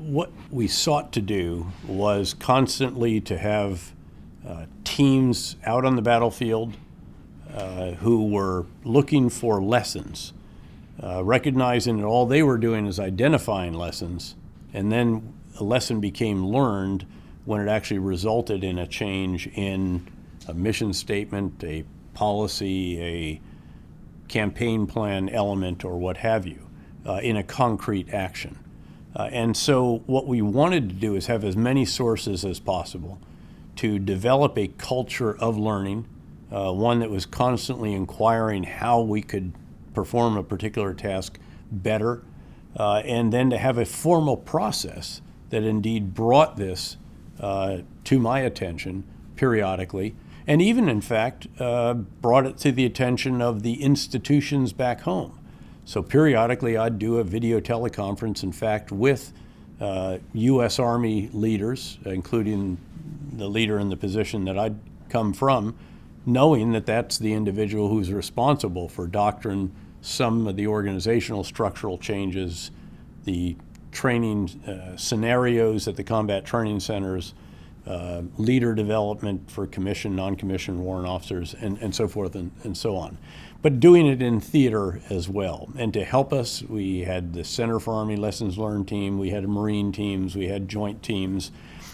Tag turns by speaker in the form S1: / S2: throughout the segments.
S1: what we sought to do was constantly to have teams out on the battlefield who were looking for lessons, recognizing that all they were doing is identifying lessons, and then a lesson became learned when it actually resulted in a change in a mission statement, a policy, a campaign plan element, or what have you, in a concrete action. And so what we wanted to do is have as many sources as possible to develop a culture of learning, one that was constantly inquiring how we could perform a particular task better, and then to have a formal process that indeed brought this to my attention periodically, and even in fact brought it to the attention of the institutions back home. So periodically I'd do a video teleconference, in fact, with U.S. Army leaders, including the leader in the position that I'd come from, knowing that that's the individual who's responsible for doctrine, some of the organizational structural changes, the training scenarios at the combat training centers, leader development for commissioned, non-commissioned warrant officers, and so forth and so on. But doing it in theater as well. And to help us, we had the Center for Army Lessons Learned team, we had Marine teams, we had joint teams,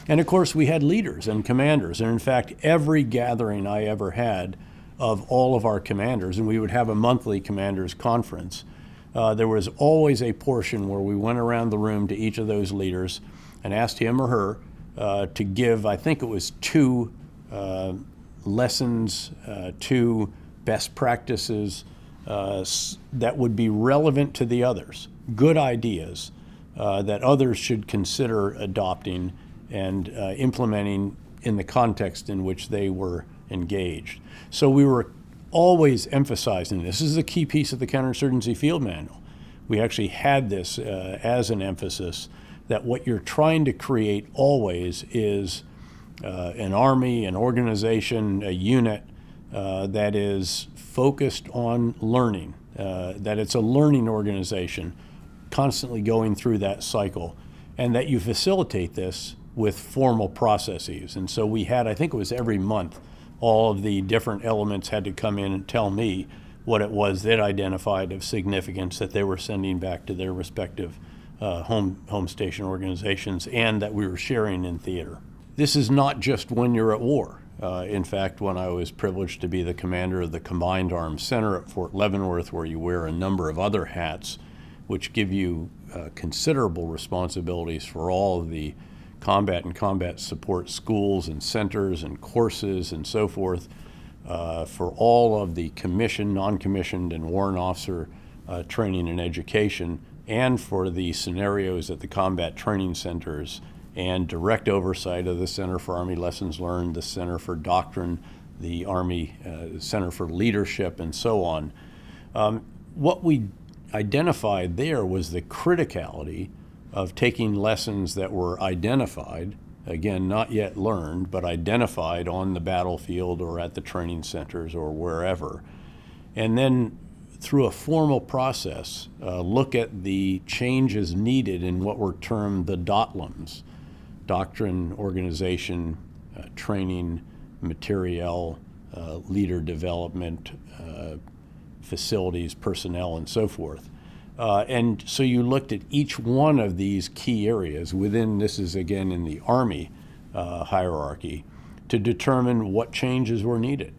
S1: and of course we had leaders and commanders. And in fact, every gathering I ever had of all of our commanders, and we would have a monthly commanders conference, there was always a portion where we went around the room to each of those leaders and asked him or her to give, I think it was 2 lessons, 2 best practices that would be relevant to the others, good ideas that others should consider adopting and implementing in the context in which they were engaged. So we were always emphasizing this. This is a key piece of the Counterinsurgency Field Manual. We actually had this as an emphasis, that what you're trying to create always is an army, an organization, a unit that is focused on learning, that it's a learning organization constantly going through that cycle, and that you facilitate this with formal processes. And so we had, I think it was every month, all of the different elements had to come in and tell me what it was they'd identified of significance that they were sending back to their respective home station organizations, and that we were sharing in theater. This is not just when you're at war. In fact, when I was privileged to be the commander of the Combined Arms Center at Fort Leavenworth, where you wear a number of other hats, which give you considerable responsibilities for all of the combat and combat support schools and centers and courses and so forth, for all of the commissioned, non-commissioned, and warrant officer training and education, and for the scenarios at the combat training centers, and direct oversight of the Center for Army Lessons Learned, the Center for Doctrine, the Army Center for Leadership, and so on. What we identified there was the criticality of taking lessons that were identified, again, not yet learned, but identified on the battlefield or at the training centers or wherever, and then through a formal process, look at the changes needed in what were termed the DOTLMs: doctrine, organization, training, materiel, leader development, facilities, personnel, and so forth. And so you looked at each one of these key areas within, this is again in the Army hierarchy, to determine what changes were needed.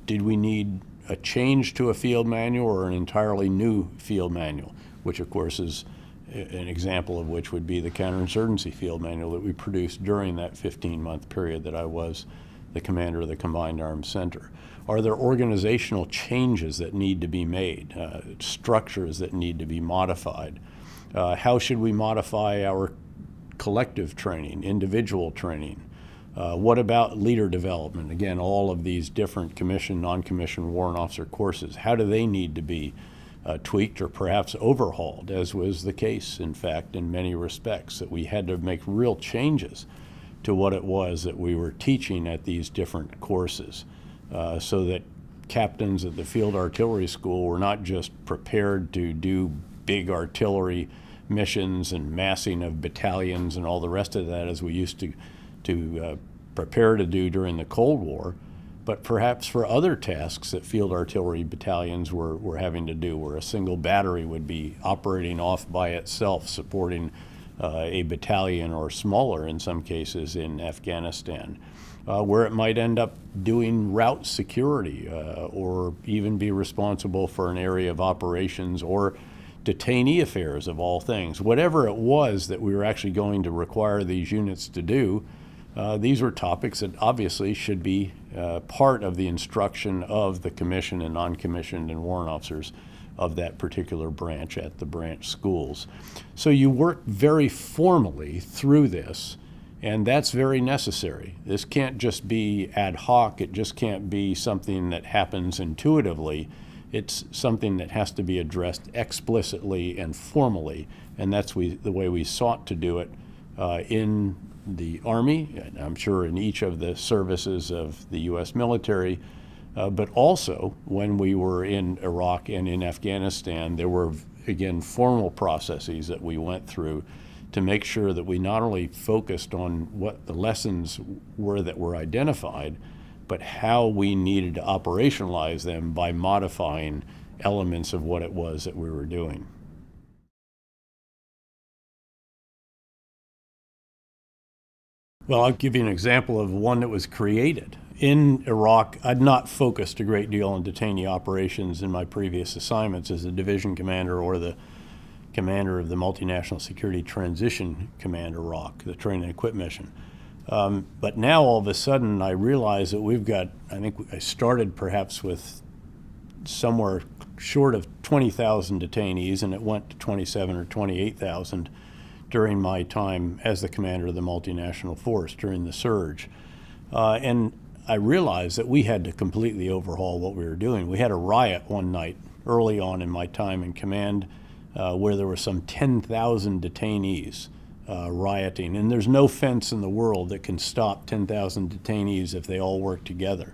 S1: Did we need a change to a field manual or an entirely new field manual, which of course is an example of which would be the Counterinsurgency Field Manual that we produced during that 15-month period that I was the commander of the Combined Arms Center. Are there organizational changes that need to be made, structures that need to be modified? How should we modify our collective training, individual training? What about leader development? Again, all of these different commissioned, non-commissioned warrant officer courses, how do they need to be tweaked or perhaps overhauled, as was the case, in fact, in many respects, that we had to make real changes to what it was that we were teaching at these different courses, so that captains at the Field Artillery School were not just prepared to do big artillery missions and massing of battalions and all the rest of that, as we used to prepare to do during the Cold War, but perhaps for other tasks that field artillery battalions were having to do, where a single battery would be operating off by itself, supporting a battalion or smaller in some cases in Afghanistan, where it might end up doing route security or even be responsible for an area of operations or detainee affairs of all things. Whatever it was that we were actually going to require these units to do, these were topics that obviously should be part of the instruction of the commissioned and non-commissioned and warrant officers of that particular branch at the branch schools. So you work very formally through this, and that's very necessary. This can't just be ad hoc. It just can't be something that happens intuitively. It's something that has to be addressed explicitly and formally, and that's the way we sought to do it in the Army, and I'm sure in each of the services of the U.S. military, but also when we were in Iraq and in Afghanistan, there were, again, formal processes that we went through to make sure that we not only focused on what the lessons were that were identified, but how we needed to operationalize them by modifying elements of what it was that we were doing. Well, I'll give you an example of one that was created. In Iraq, I'd not focused a great deal on detainee operations in my previous assignments as a division commander or the commander of the Multinational Security Transition Command Iraq, the Train and Equip mission. But now all of a sudden I realize that we've got, I think I started perhaps with somewhere short of 20,000 detainees, and it went to 27 or 28,000 during my time as the commander of the multinational force during the surge. And I realized that we had to completely overhaul what we were doing. We had a riot one night early on in my time in command where there were some 10,000 detainees rioting. And there's no fence in the world that can stop 10,000 detainees if they all work together.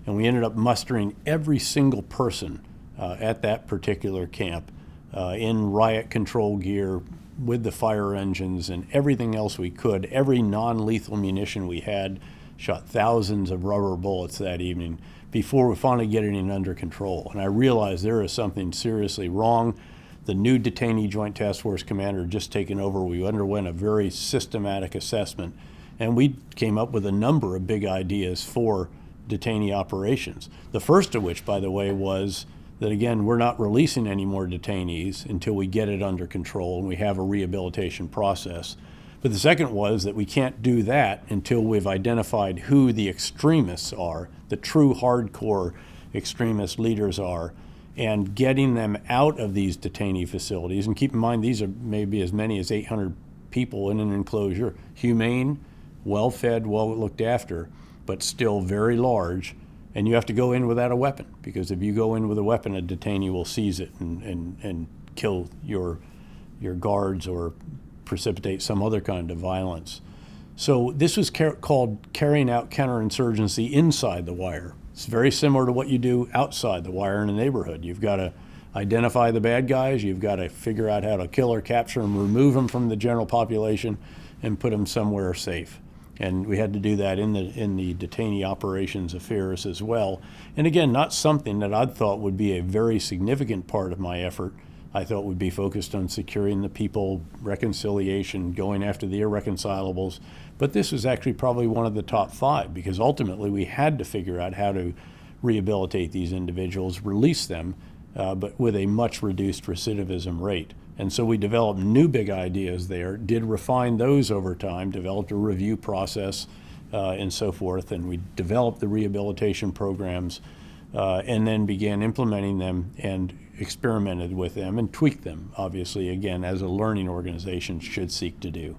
S1: And we ended up mustering every single person at that particular camp in riot control gear, with the fire engines and everything else we could. Every non-lethal munition we had, shot thousands of rubber bullets that evening before we finally get it under control. And I realized there is something seriously wrong. The new detainee Joint Task Force commander had just taken over. We underwent a very systematic assessment, and we came up with a number of big ideas for detainee operations. The first of which, by the way, was that, again, we're not releasing any more detainees until we get it under control and we have a rehabilitation process. But the second was that we can't do that until we've identified who the extremists are, the true hardcore extremist leaders are, and getting them out of these detainee facilities. And keep in mind, these are maybe as many as 800 people in an enclosure, humane, well-fed, well-looked after, but still very large. And you have to go in without a weapon, because if you go in with a weapon, a detainee will seize it and kill your guards or precipitate some other kind of violence. So this was called carrying out counterinsurgency inside the wire. It's very similar to what you do outside the wire in a neighborhood. You've got to identify the bad guys, you've got to figure out how to kill or capture them, remove them from the general population, and put them somewhere safe. And we had to do that in the detainee operations affairs as well. And again, not something that I thought would be a very significant part of my effort. I thought would be focused on securing the people, reconciliation, going after the irreconcilables. But this was actually probably one of the top 5, because ultimately we had to figure out how to rehabilitate these individuals, release them, but with a much reduced recidivism rate. And so we developed new big ideas there, did refine those over time, developed a review process and so forth, and we developed the rehabilitation programs and then began implementing them and experimented with them and tweaked them, obviously, again, as a learning organization should seek to do.